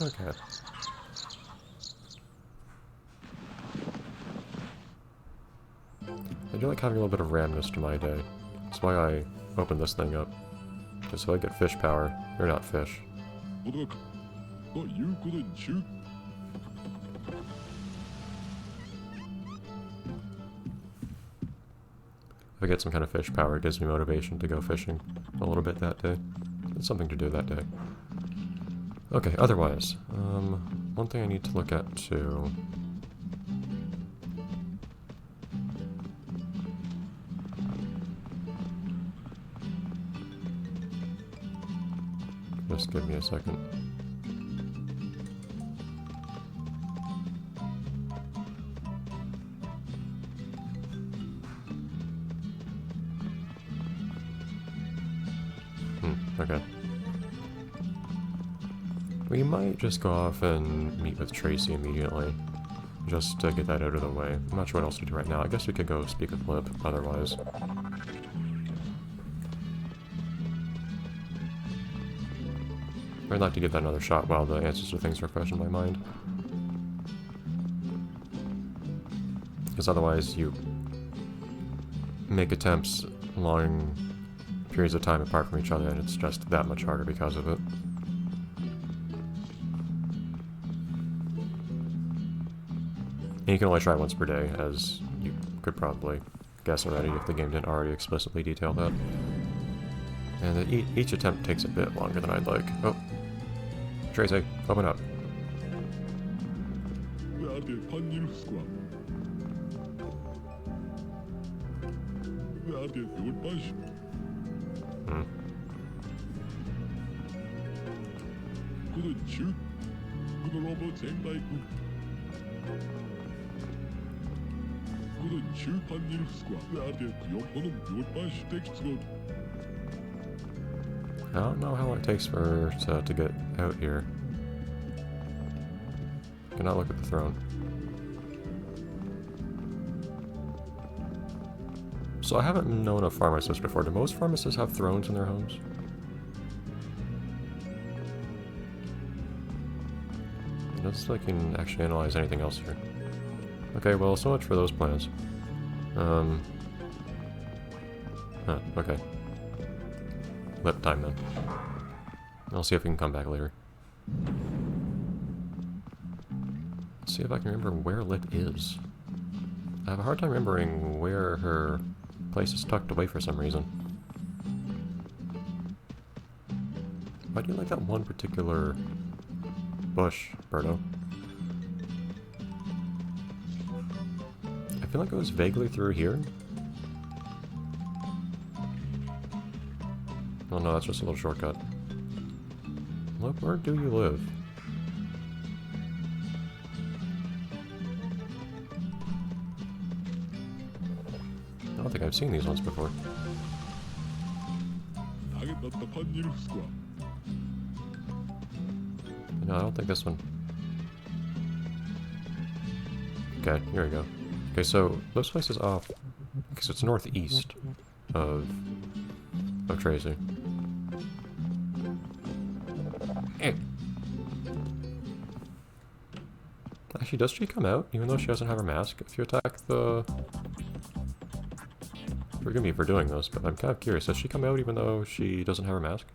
Okay. I do like having a little bit of randomness to my day. That's why I opened this thing up. Just so I get fish power. Or not fish. If I get some kind of fish power, it gives me motivation to go fishing a little bit that day. It's something to do that day. Okay, otherwise, one thing I need to look at too. Just give me a second. Okay. We might just go off and meet with Tracy immediately, just to get that out of the way. I'm not sure what else to do right now. I guess we could go speak with Lib, otherwise. I'd like to give that another shot while the answers to things are fresh in my mind. Because otherwise you make attempts long periods of time apart from each other, and it's just that much harder because of it. And you can only try once per day, as you could probably guess already if the game didn't already explicitly detail that. And each attempt takes a bit longer than I'd like. Oh. Tracy, open up. I don't know how long it takes for her to get out here. Cannot look at the throne. So I haven't known a pharmacist before. Do most pharmacists have thrones in their homes? Let's see if I can actually analyze anything else here. Okay, well, so much for those plans. Okay. Lip time then. I'll see if we can come back later. Let's see if I can remember where Lip is. I have a hard time remembering where her place is tucked away for some reason. Why do you like that one particular bush, Birdo? I feel like it was vaguely through here. Oh no, that's just a little shortcut. Look, where do you live? I don't think I've seen these ones before. No, I don't think this one. Okay, here we go. Okay, so this place is off. Okay, so it's northeast of Tracy. Actually, does she come out even though she doesn't have her mask if you attack the... Forgive me for doing this, but I'm kind of curious. Does she come out even though she doesn't have her mask?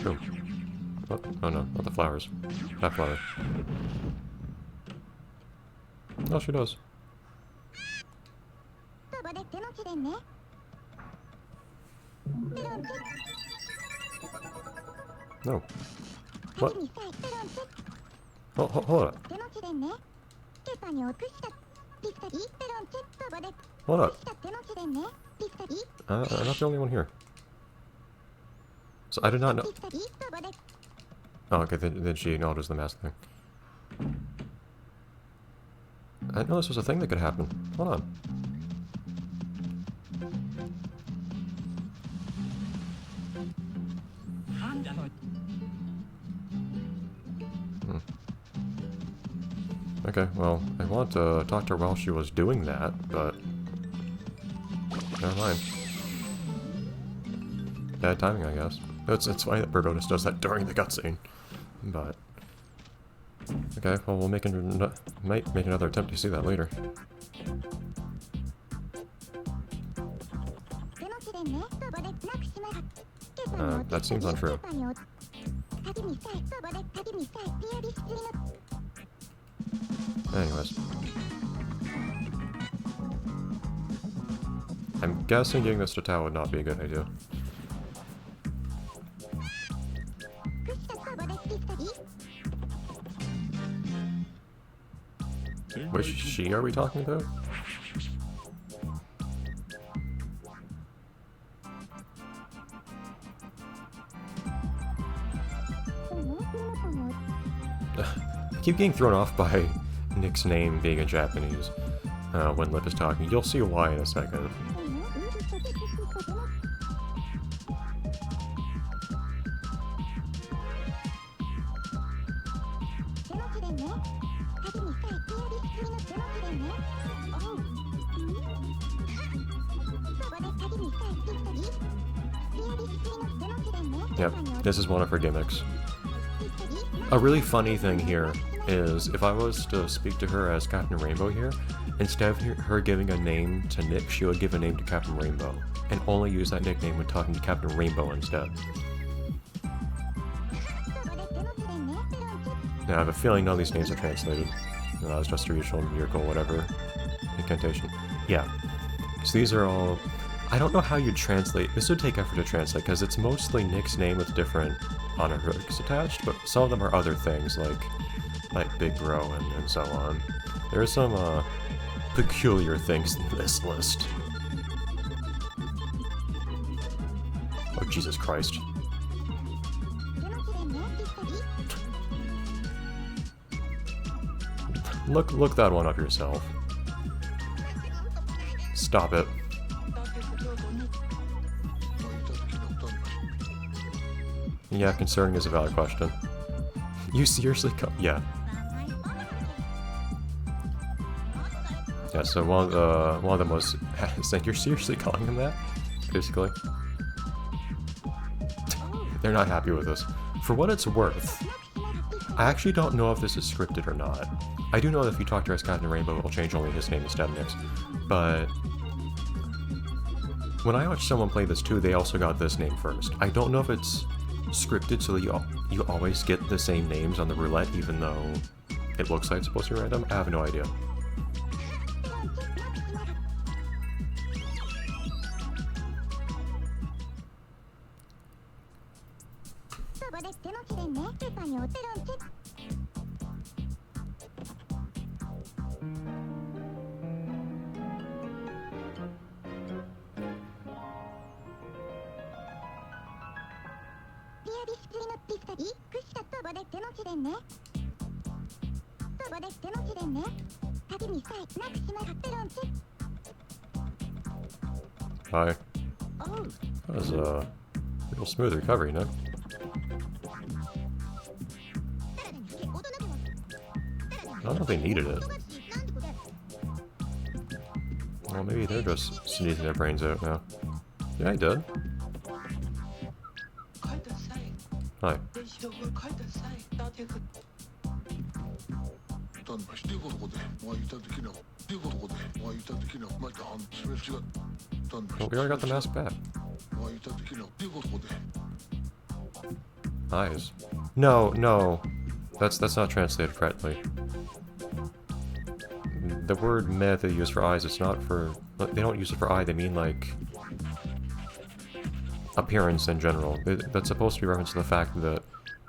Oh. Oh no, not the flowers. That flower. Oh, she does. No. What? Hold up. Hold up. I'm not the only one here. So I did not know. Oh, okay, then she acknowledges the mask thing. I didn't know this was a thing that could happen. Hold on. Okay, well, I want to talk to her while she was doing that, but... Never mind. bad timing, I guess. It's funny that Birdo just does that during the cutscene. But... okay, well, we'll might make another attempt to see that later. That seems untrue. Anyways. I'm guessing getting this to Tao would not be a good idea. Which she are we talking about? I keep getting thrown off by Nick's name being in Japanese when Lip is talking. You'll see why in a second. Yep, this is one of her gimmicks. A really funny thing here is if I was to speak to her as Captain Rainbow here, instead of her giving a name to Nick, she would give a name to Captain Rainbow, and only use that nickname when talking to Captain Rainbow instead. Now I have a feeling none of these names are translated. No, that was just a usual miracle, whatever, incantation. Yeah, so these are all... I don't know how you'd translate. This would take effort to translate, because it's mostly Nick's name with different honorifics attached, but some of them are other things, like Big Bro and so on. There are some peculiar things in this list. Oh, Jesus Christ. Look that one up yourself. Stop it. Yeah, concerning is a valid question. You seriously yeah. Yeah, so one of the most saying you're seriously calling him that? Basically. They're not happy with this. For what it's worth, I actually don't know if this is scripted or not. I do know that if you talk to her as Captain Rainbow, it will change only his name instead of Nick's. But when I watched someone play this too, they also got this name first. I don't know if it's scripted so that you always get the same names on the roulette even though it looks like it's supposed to be random. I have no idea. Hi. That was a real smooth recovery, no? I don't know if they needed it. Well, maybe they're just sneezing their brains out now. Yeah, I did. Hi. Well, we already got the mask back. Eyes. No. That's not translated correctly. The word meh they use for eyes, it's not for... They don't use it for eye, they mean like... appearance in general. That's supposed to be reference to the fact that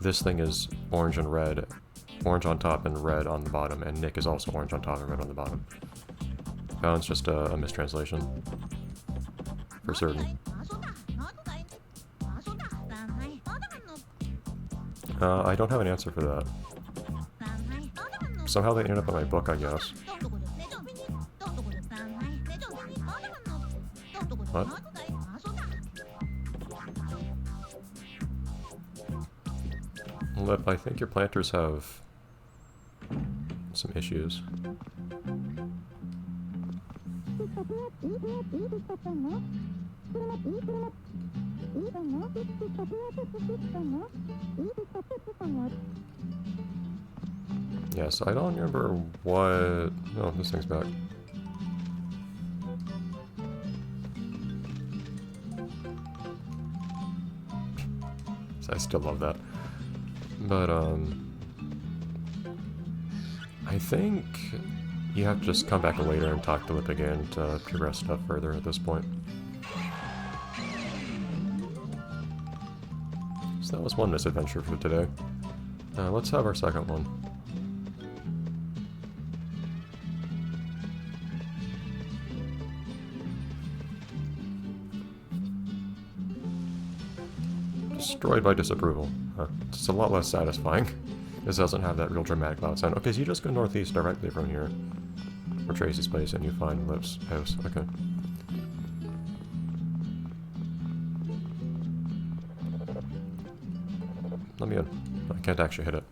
this thing is orange and red. Orange on top and red on the bottom, and Nick is also orange on top and red on the bottom. That one's just a mistranslation. For certain. I don't have an answer for that. Somehow they ended up in my book, I guess. What? Lip, I think your planters have some issues. Yes, I don't remember what... No, this thing's back. I still love that. But, I think you have to just come back later and talk to Lip again to progress stuff further at this point. So that was one misadventure for today. Let's have our second one. Destroyed by disapproval. Huh. It's a lot less satisfying. This doesn't have that real dramatic loud sound. Okay, so you just go northeast directly from here. Or Tracy's place and you find Lip's house. Okay. Let me in. I can't actually hit it.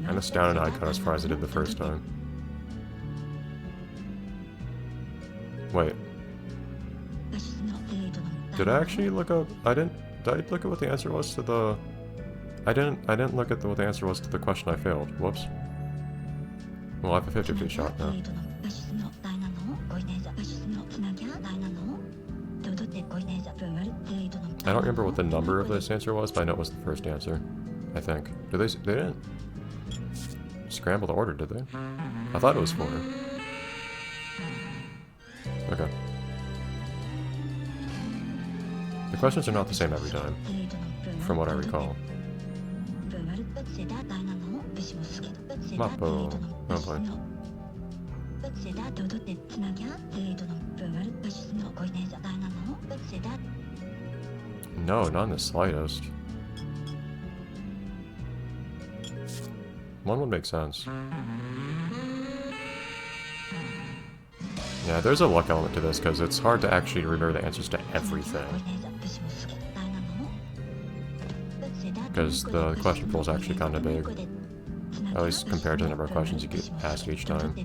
I'm astounded I got as far as I did the first time. Wait. Did I actually look up... Did I look at what the answer was to the... I didn't look at what the answer was to the question I failed. Whoops. Well, I have a 50-50 shot now. I don't remember what the number of this answer was, but I know it was the first answer. I think. They didn't scramble the order, did they? I thought it was 4. Okay. The questions are not the same every time, from what I recall. Mappo. Oh boy. No, not in the slightest. One would make sense. Yeah, there's a luck element to this, because it's hard to actually remember the answers to everything. Because the question pool is actually kind of big. At least compared to the number of questions you get asked each time.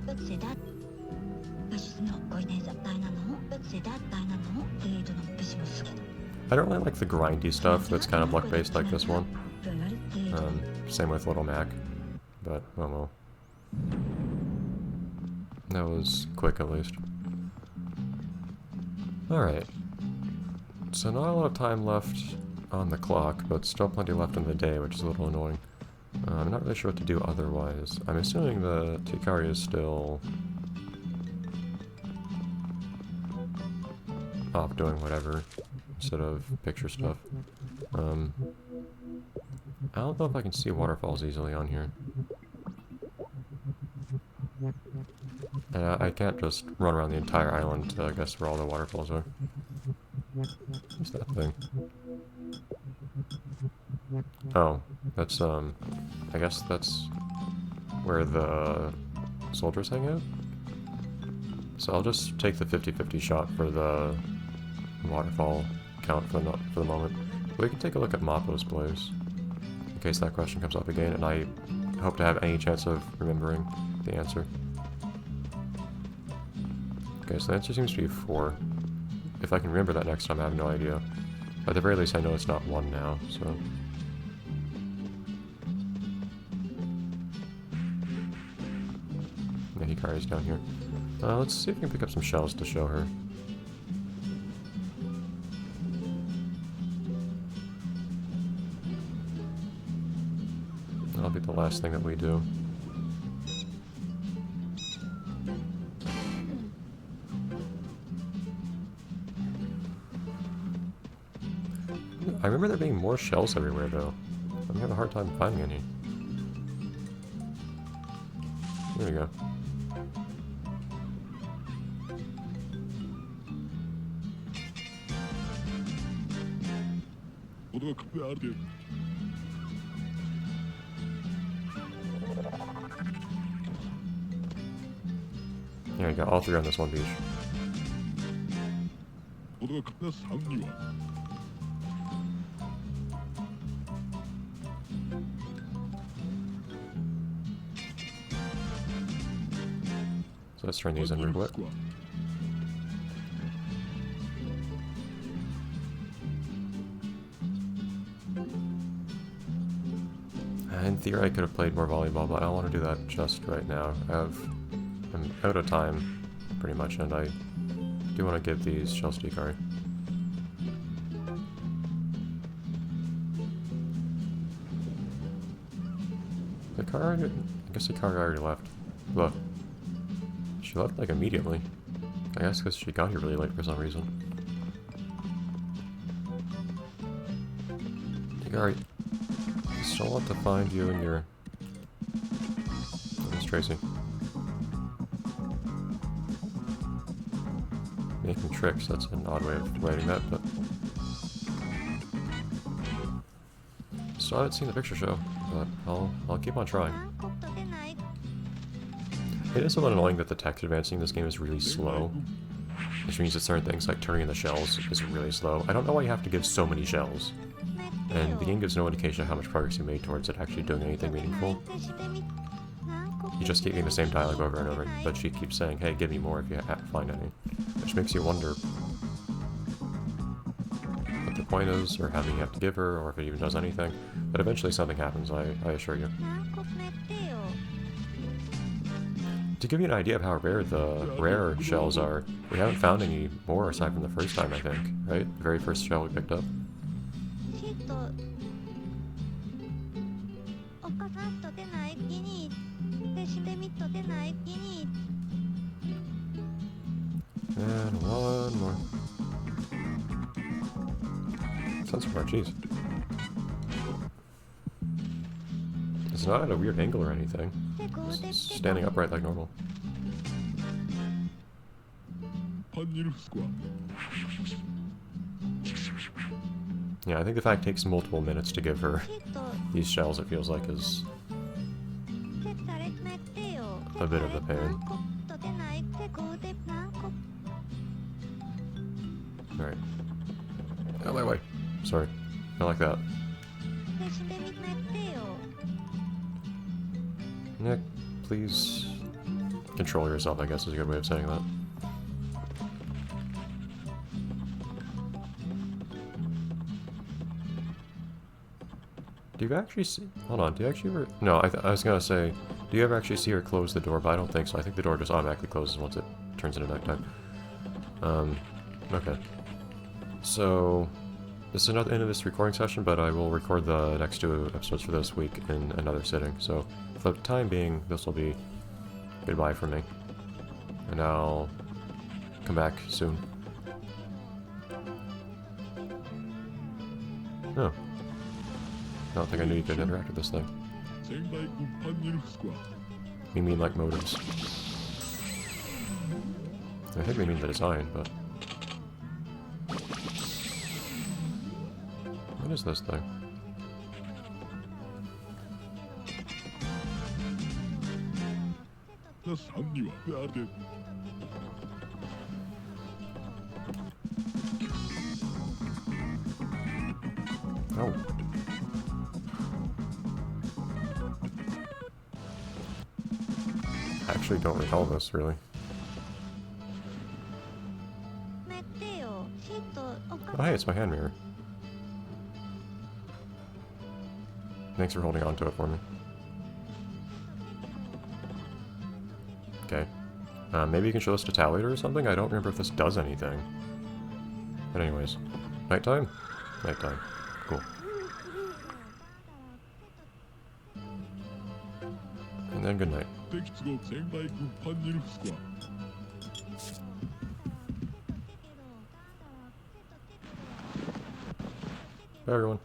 I don't really like the grindy stuff that's kind of luck-based like this one. Same with Little Mac. But, oh well. That was quick, at least. Alright. So not a lot of time left on the clock, but still plenty left in the day, which is a little annoying. I'm not really sure what to do otherwise. I'm assuming the Tikari is still off doing whatever, instead of picture stuff. I don't know if I can see waterfalls easily on here. And I can't just run around the entire island to guess where all the waterfalls are. What's that thing? Oh, that's, I guess that's where the soldiers hang out? So I'll just take the 50-50 shot for the waterfall count for the moment. We can take a look at Mappo's place, in case that question comes up again, and I hope to have any chance of remembering the answer. Okay, so the answer seems to be 4. If I can remember that next time, I have no idea. At the very least, I know it's not 1 now, so... Yeah, Hikari's down here. Let's see if we can pick up some shells to show her. That'll be the last thing that we do. I remember there being more shells everywhere, though. I'm having a hard time finding any. There we go. There you go, all 3 on this one beach. So let's turn these in real quick. In theory, I could have played more volleyball, but I don't want to do that just right now. I'm out of time, pretty much, and I do want to give these shells to Ikari. I guess Ikari already left. Look. She left, like, immediately. I guess because she got here really late for some reason. Ikari. I still want to find you in your... Miss Tracy. Making tricks, that's an odd way of writing that, but... Still haven't seen the picture show, but I'll keep on trying. It is a little annoying that the text advancing in this game is really slow, which means that certain things like turning in the shells is really slow. I don't know why you have to give so many shells, and the game gives no indication of how much progress you made towards it actually doing anything meaningful. You just keep getting the same dialogue over and over, but she keeps saying, hey, give me more if you find any, which makes you wonder what the point is, or how many you have to give her, or if it even does anything. But eventually something happens, I assure you. To give you an idea of how rare the rare shells are, we haven't found any more aside from the first time, I think, right? The very first shell we picked up. And one more. Sounds more cheese. It's not at a weird angle or anything. It's standing upright like normal. Yeah, I think the fact it takes multiple minutes to give her these shells, it feels like, is a bit of a pain. Alright. Out of my way. Sorry. Not like that. Nick, please control yourself, I guess is a good way of saying that. Do you actually see... Hold on, do you actually ever... No, I was gonna say, do you ever actually see her close the door? But I don't think so. I think the door just automatically closes once it turns into nighttime. Okay. So, this is another end of this recording session, but I will record the next 2 episodes for this week in another sitting. So, for the time being, this will be goodbye for me. And I'll come back soon. Oh. I don't think I knew you could interact with this thing. You mean like motives? I think we mean the design, but... What is this thing? Oh. I actually don't recall this, really. Oh, hey, it's my hand mirror. Thanks for holding on to it for me. Okay. Maybe you can show us to Tally later or something? I don't remember if this does anything. But anyways. Nighttime? Nighttime. Cool. And then good night. Bye everyone.